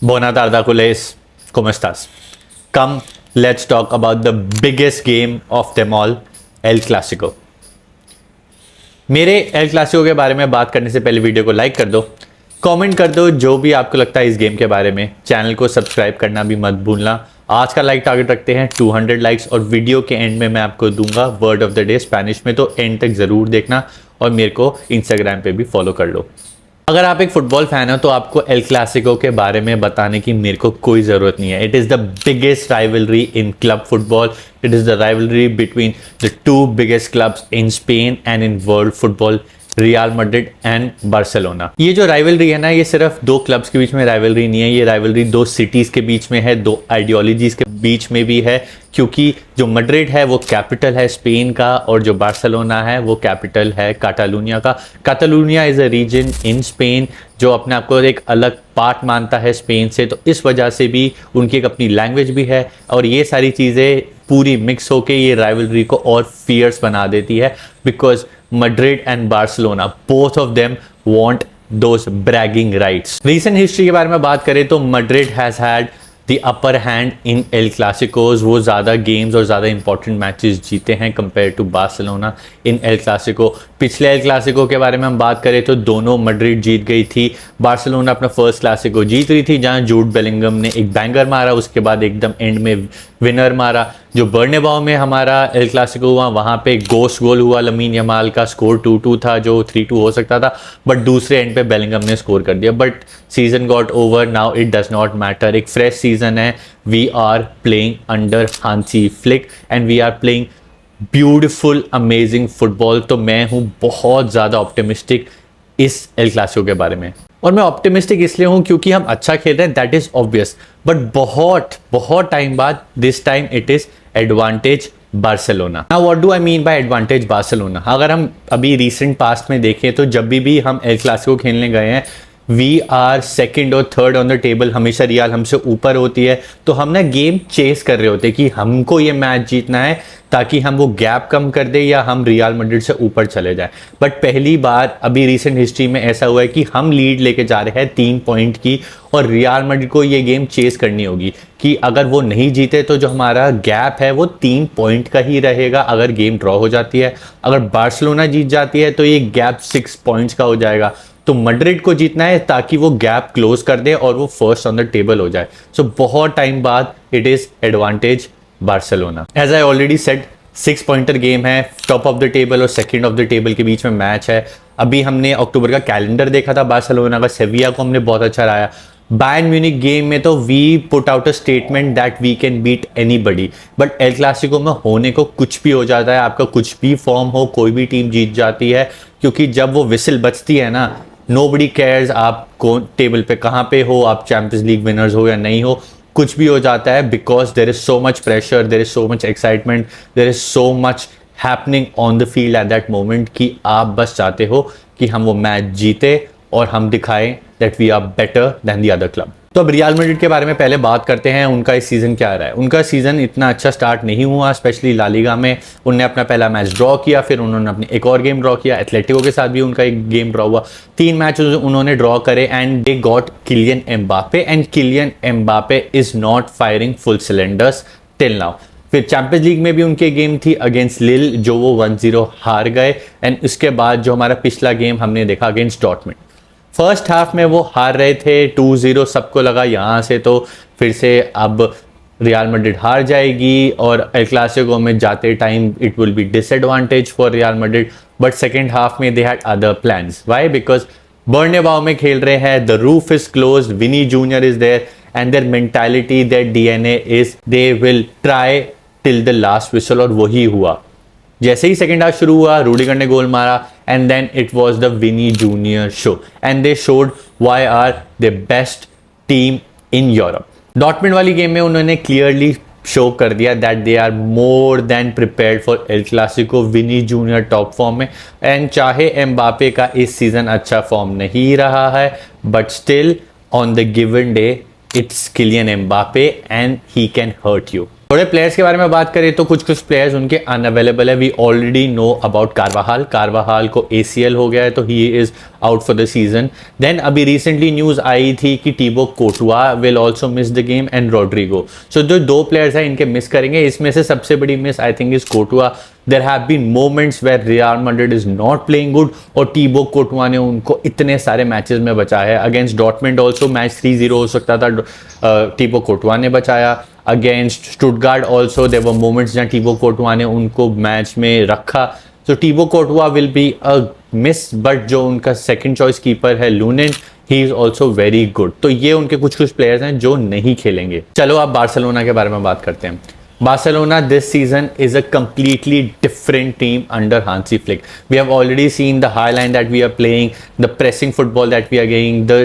Buona tarde, culés. ¿Cómo estás? Come, let's talk about the biggest game of them all, El Clásico. मेरे L Clasico के बारे में बात करने से पहले वीडियो को लाइक कर दो, कमेंट कर दो जो भी आपको लगता है इस गेम के बारे में। चैनल को सब्सक्राइब करना भी मत भूलना। आज का लाइक टारगेट रखते हैं 200 लाइक्स और वीडियो के एंड में मैं आपको दूंगा word of the day Spanish में, तो एंड तक ज़रूर देखना और मेरे को इंस्टाग्राम पे भी फॉलो कर लो। अगर आप एक फुटबॉल फैन हो तो आपको एल क्लासिको के बारे में बताने की मेरे को कोई ज़रूरत नहीं है। It is the biggest rivalry in club football. It is the rivalry between the two biggest clubs in Spain and in world football, real Madrid and Barcelona. ये जो राइवलरी है ना, ये सिर्फ दो क्लब्स के बीच में राइवलरी नहीं है, ये राइवलरी दो सिटीज़ के बीच में है, दो आइडियोलॉजीज़ के बीच में भी है। क्योंकि जो मैड्रिड है वो कैपिटल है स्पेन का और जो बार्सिलोना है वो कैपिटल है काटालूनिया का। Catalonia is a region in Spain जो अपने आप को एक अलग पार्ट मानता है स्पेन से, तो इस वजह से भी उनकी एक अपनी लैंग्वेज भी है और ये सारी चीज़ें पूरी मिक्स होके ये राइवलरी को और फियर्स बना देती है। Because Madrid and Barcelona, both of them want those bragging rights. Recent history के बारे में बात करें तो Madrid has had the upper hand in El Clasicos. वो ज़्यादा गेम्स और ज़्यादा इंपॉर्टेंट मैचेस जीते हैं compare to Barcelona in El Clasico. पिछले एल क्लासिको के बारे में हम बात करें तो दोनों मैड्रिड जीत गई थी। बार्सिलोना अपना फर्स्ट क्लासिको जीत रही थी जहां जूड बेलिंगम ने एक बैंगर मारा, उसके बाद एकदम एंड में विनर मारा। जो बर्नेबाउ में हमारा एल क्लासिको हुआ वहाँ पे गोस्ट गोल हुआ लमीन यमाल का, स्कोर 2-2 था जो 3-2 हो सकता था, बट दूसरे एंड पे बेलिंगम ने स्कोर कर दिया। But season got over, now it does not matter. एक फ्रेश सीजन है, we are playing under Hansi Flick and we are playing beautiful amazing football. तो मैं हूँ बहुत ज़्यादा ऑप्टिमिस्टिक इस एल क्लासिको के बारे में, और मैं ऑप्टिमिस्टिक इसलिए हूँ क्योंकि हम अच्छा खेल रहे हैं, दैट इज़ ऑब्वियस। बट बहुत बहुत टाइम बाद this time it is advantage Barcelona. Now what do I mean by advantage Barcelona? अगर हम अभी रिसेंट पास्ट में देखें तो जब भी हम एल क्लासिको खेलने गए हैं वी आर सेकेंड और थर्ड ऑन द टेबल, हमेशा रियल हमसे ऊपर होती है। तो हम ना गेम चेस कर रहे होते कि हमको ये मैच जीतना है ताकि हम वो गैप कम कर दे या हम रियल मैड्रिड से ऊपर चले जाएं। बट पहली बार अभी रिसेंट हिस्ट्री में ऐसा हुआ है कि हम लीड लेके जा रहे हैं 3 पॉइंट की और रियल मैड्रिड को ये गेम चेस करनी होगी कि अगर वो नहीं जीते तो जो हमारा गैप है वो 3 पॉइंट का ही रहेगा अगर गेम ड्रॉ हो जाती है। अगर बार्सिलोना जीत जाती है तो ये गैप 6 पॉइंट्स का हो जाएगा। तो मैड्रिड को जीतना है ताकि वो गैप क्लोज कर दे और वो फर्स्ट ऑन द टेबल हो जाए। सो बहुत टाइम बाद it is advantage Barcelona. As I already said 6 pointer game है, टॉप ऑफ द टेबल और सेकंड ऑफ द टेबल के बीच में मैच है। अभी हमने अक्टूबर का कैलेंडर देखा था बार्सिलोना का, सेविया को हमने बहुत अच्छा रहा। बायर्न म्यूनिक गेम में तो we put out a statement that we can beat anybody, but El Clasico में होने को कुछ भी हो जाता है। आपका कुछ भी फॉर्म हो, कोई भी टीम जीत जाती है, क्योंकि जब वो विसिल बजती है ना, नोबडी केयर्स आप कौन टेबल पे कहाँ पे हो, आप चैंपियंस लीग विनर्स हो या नहीं हो, कुछ भी हो जाता है। Because there is so much pressure, there is so much excitement, there is so much happening on the field at that moment कि आप बस चाहते हो कि हम वो मैच जीते और हम दिखाएं that we are better than the other club. तो अब रियल मैड्रिड के बारे में पहले बात करते हैं। उनका इस सीज़न क्या रहा है? उनका सीज़न इतना अच्छा स्टार्ट नहीं हुआ, स्पेशली ला लीगा में। उन्होंने अपना पहला मैच ड्रॉ किया, फिर उन्होंने अपनी एक और गेम ड्रॉ किया। एथलेटिको के साथ भी उनका एक गेम ड्रॉ हुआ। 3 मैच उन्होंने ड्रॉ करे and they got Kylian Mbappe and Kylian Mbappe is not firing full cylinders till now. फिर चैंपियंस लीग में भी उनकी गेम थी अगेंस्ट लिल जो वो 1-0 हार गए। एंड उसके बाद जो हमारा पिछला गेम हमने देखा अगेंस्ट डॉर्टमुंड, फर्स्ट हाफ में वो हार रहे थे 2-0, सबको लगा यहाँ से तो फिर से अब रियल मैड्रिड हार जाएगी और एल क्लासिको में जाते time it will be disadvantage for Real Madrid. But second half में they had other plans. Why? Because Bernabeu में खेल रहे हैं, the roof is close, Vini Junior is there and their mentality, their DNA is they will try till the last whistle, और वही हुआ। जैसे ही second half शुरू हुआ रूडिगर ने गोल मारा and then it was the Vini Junior show and they showed why are the best team in Europe. Dortmund वाली game में उन्होंने क्लियरली शो कर दिया that they are more than prepared for El Clasico. Vini Junior top form में, and चाहे Mbappe का इस season अच्छा फॉर्म नहीं रहा है but still on the given day it's Kylian Mbappe and he can hurt you. थोड़े players के बारे में बात करें तो कुछ कुछ प्लेयर्स उनके अनअवेलेबल है। We already know about Carvajal को ACL हो गया है, तो he is out for the season. Then अभी रिसेंटली न्यूज आई थी कि Thibaut Courtois will also miss the game and Rodrygo. So जो 2 प्लेयर्स हैं इनके मिस करेंगे। इसमें से सबसे बड़ी miss I think is Courtois. There have been moments where Real Madrid is not playing good और टीबो कोर्टुआ ने उनको इतने सारे मैचेस में बचाया है। अगेंस्ट डॉर्टमुंड ऑल्सो मैच 3-0 हो सकता था, टीबो कोर्टुआ ने बचाया। Against Stuttgart also there were moments जहाँ टीबो कोर्टुआ ने उनको मैच में रखा। So Thibaut Courtois will be a miss, but जो उनका सेकंड चॉइस कीपर है Lunin, he is also very good. तो ये उनके कुछ कुछ प्लेयर्स हैं जो नहीं खेलेंगे। चलो अब बार्सिलोना के बारे में बात करते हैं। Barcelona this season is a completely different team under Hansi Flick. We have already seen the high line that we are playing, the pressing football that we are getting, the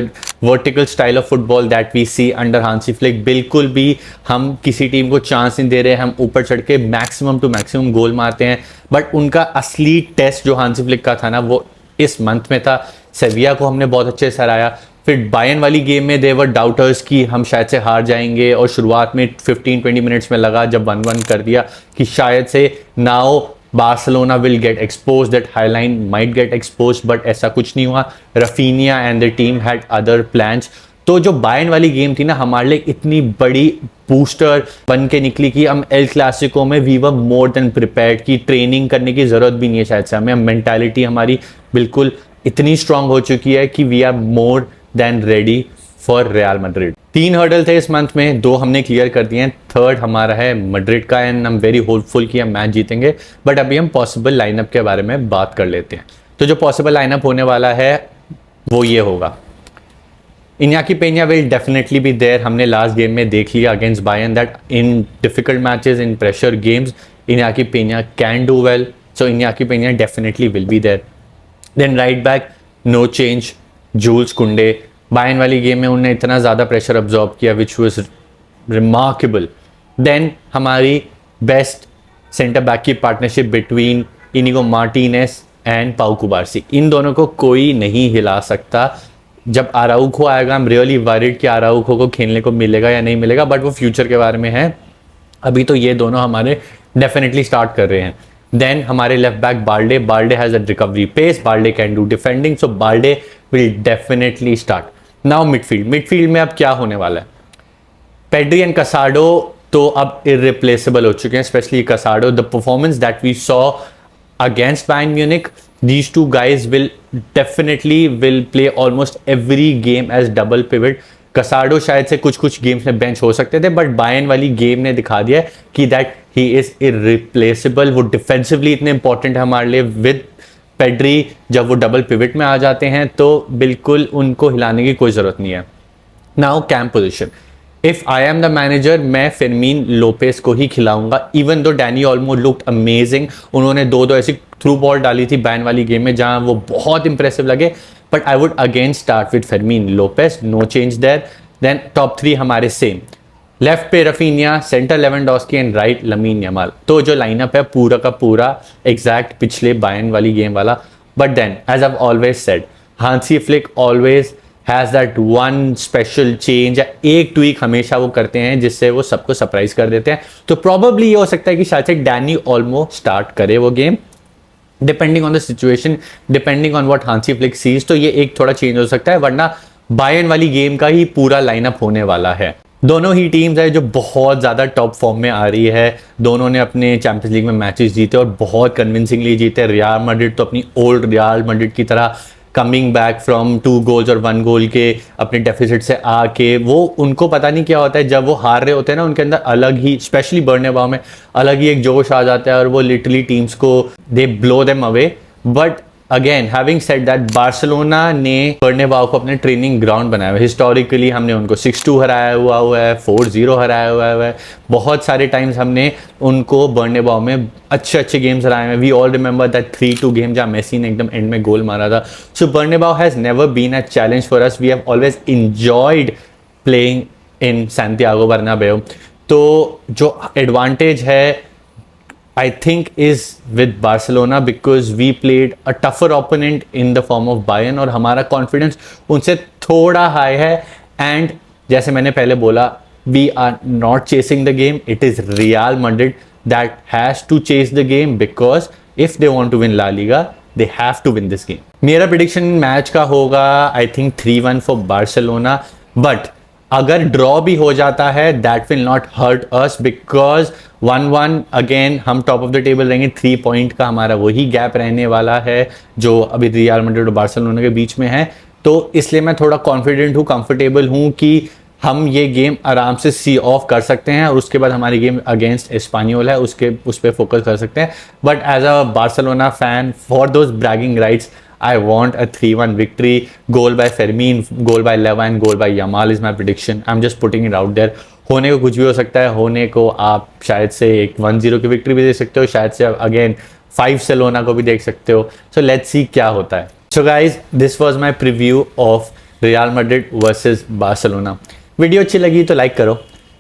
vertical style of football that we see under Hansi Flick. बिल्कुल भी हम किसी team को chance नहीं दे रहे, हम ऊपर चढ़ के मैक्सिमम टू मैक्सिमम गोल मारते हैं। बट उनका असली टेस्ट जो हांसी फ्लिक का था ना, वो इस मंथ में था। सेविया को हमने बहुत अच्छे से हराया। फिर बायर्न वाली गेम में देवर डाउटर्स की हम शायद से हार जाएंगे, और शुरुआत में 15-20 मिनट्स में लगा जब 1-1 कर दिया कि शायद से now Barcelona will get expose, that highline might get expose, but ऐसा कुछ नहीं हुआ। Raphinha and the team had other plans. तो जो बायर्न वाली गेम थी ना, हमारे लिए इतनी बड़ी बूस्टर बन के निकली कि हम एल क्लासिको में we were more than prepared, की ट्रेनिंग करने की जरूरत भी नहीं है शायद से हमें। मेंटालिटी हमारी बिल्कुल इतनी स्ट्रांग हो चुकी है कि we are more than ready for Real Madrid. 3 hurdle थे इस मंथ में, 2 हमने क्लियर कर दिए हैं। 3rd हमारा है मैड्रिड का, and I am very hopeful कि हम मैच जीतेंगे। बट अभी हम पॉसिबल लाइनअप के बारे में बात कर लेते हैं। तो जो पॉसिबल लाइनअप होने वाला है वो ये होगा। Inaki Pena will definitely be there. हमने लास्ट गेम में देख लिया against Bayern that in difficult matches, in pressure games, Inaki Pena can do well. So Inaki Pena definitely will be there. Then right back no change, Jules Kounde. Bayern वाली game में उन्होंने इतना ज़्यादा pressure absorb किया which was remarkable. Then हमारी best centre back की partnership between Inigo Martinez and Pau कुबार्सी, इन दोनों को कोई नहीं हिला सकता। जब आराउखो आएगा, आई एम रियली वरीड कि आराउखो को खेलने को मिलेगा या नहीं मिलेगा, बट वो फ्यूचर के बारे में है। अभी तो ये दोनों हमारे डेफिनेटली स्टार्ट कर रहे हैं। देन हमारे left back Balde has a recovery pace, Balde can do defending, so Balde will definitely start. Now midfield में अब क्या होने वाला है? पेड्री एंड कसाडो तो अब इररिप्लेसेबल हो चुके हैं, specially Casado. The performance that we saw against Bayern Munich, these two guys will definitely play almost every game as double pivot. कसाडो शायद से कुछ गेम्स में बेंच हो सकते थे, बट बायर्न वाली गेम ने दिखा दिया कि दैट ही इज इररिप्लेसेबल। वो डिफेंसिवली इतने इंपॉर्टेंट है हमारे लिए। विद पेड्री जब वो डबल पिवट में आ जाते हैं तो बिल्कुल उनको हिलाने की कोई ज़रूरत नहीं है। Now camp position, if I am the manager, मैं फेरमीन लोपेस को ही खिलाऊंगा। Even though Danny Olmo looked amazing, उन्होंने 2 ऐसी थ्रू बॉल डाली थी बैन वाली गेम में जहां वो बहुत इंप्रेसिव लगे, but I would again start with Fermin Lopez, no change there. Then top 3 हमारे सेम, लेफ्ट पे Raphinha, centre Lewandowski and right Lamine Yamal. तो जो लाइनअप है पूरा का पूरा एग्जैक्ट पिछले बायर्न वाली गेम वाला। But then as I always said, Hansi Flick always has that one special change, एक ट्वीक हमेशा वो करते हैं जिससे वो सबको सरप्राइज कर देते हैं। तो प्रॉबेबली ये हो सकता है कि शायद से डैनी ऑल्मो स्टार्ट करे वो game, depending on the situation, depending on what Hansi Flick sees. तो ये एक थोड़ा चेंज हो सकता है, वरना बायर्न वाली गेम का ही पूरा लाइनअप होने वाला है। दोनों ही टीम्स है जो बहुत ज़्यादा टॉप फॉर्म में आ रही है। दोनों ने अपने चैंपियंस लीग में मैचेस जीते और बहुत कन्विंसिंगली जीते। रियल मैड्रिड तो अपनी ओल्ड रियल मैड्रिड की तरह कमिंग बैक फ्रॉम 2 गोल्स और 1 गोल के अपने डेफिसिट से आके, वो उनको पता नहीं क्या होता है जब वो हार रहे होते हैं ना, उनके अंदर अलग ही, स्पेशली बर्नबाउ में अलग ही एक जोश आ जाता है और वो लिटरली टीम्स को they blow them away. But again having said that, Barcelona ने बर्नबाउ को अपने ट्रेनिंग ग्राउंड बनाया हुआ है। हिस्टोरिकली हमने उनको 6-2 हराया हुआ है, 4-0 हराया हुआ है, बहुत सारे टाइम्स हमने उनको बर्नबाउ में अच्छे गेम्स हराए हैं। We all remember that 3-2 game जहाँ मेसी ने एकदम एंड में गोल मारा था। So Bernabeu has never been a challenge for us, we have always enjoyed playing in Santiago Bernabeu. तो जो एडवांटेज है I think is with Barcelona because we played a tougher opponent in the form of Bayern और हमारा confidence उनसे थोड़ा high है। And जैसे मैंने पहले बोला, we are not chasing the game. It is Real Madrid that has to chase the game because if they want to win La Liga, they have to win this game. मेरा prediction match का होगा I think 3-1 for Barcelona, but अगर draw भी हो जाता है that will not hurt us because 1-1 again हम top of the table रहेंगे, 3 पॉइंट का हमारा वही गैप रहने वाला है जो अभी रियल मैड्रिड और बार्सिलोना के बीच में है। तो इसलिए मैं थोड़ा कॉन्फिडेंट हूँ, कंफर्टेबल हूँ कि हम ये गेम आराम से सी ऑफ कर सकते हैं और उसके बाद हमारी गेम अगेंस्ट एस्पानियोल है उस पर फोकस कर सकते हैं। But as a Barcelona fan, for those bragging rights, I want a 3-1 victory. Goal by Fermin, goal by Leva and goal by Yamal is my prediction. I'm just putting it out there. होने को कुछ भी हो सकता है, होने को आप शायद से एक 1-0 की विक्ट्री भी दे सकते हो, शायद से अगेन 5 से लोना को भी देख सकते हो। सो लेट्स सी क्या होता है। So guys, this was my preview of real Madrid versus Barcelona. Video अच्छी लगी तो लाइक करो,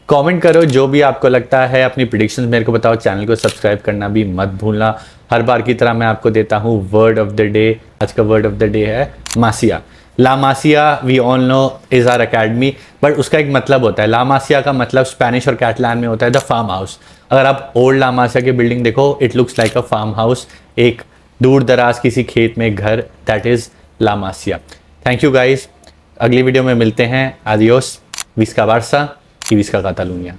कमेंट करो जो भी आपको लगता है, अपनी प्रेडिक्शंस मेरे को बताओ, चैनल को सब्सक्राइब करना भी मत भूलना। हर बार की तरह मैं आपको देता हूँ वर्ड ऑफ द डे। आज का वर्ड ऑफ द डे है Masia. La Masia we all know is our academy, but उसका एक मतलब होता है। ला मासिया का मतलब स्पेनिश और कैटलान में होता है द फार्म हाउस। अगर आप ओल्ड ला मासिया की बिल्डिंग देखो, it looks like a farm house, एक दूर दराज किसी खेत में घर, that is La Masia. Thank you guys, अगली वीडियो में मिलते हैं। आदियोस, विस्का बार्सा y Vizca Catalunya।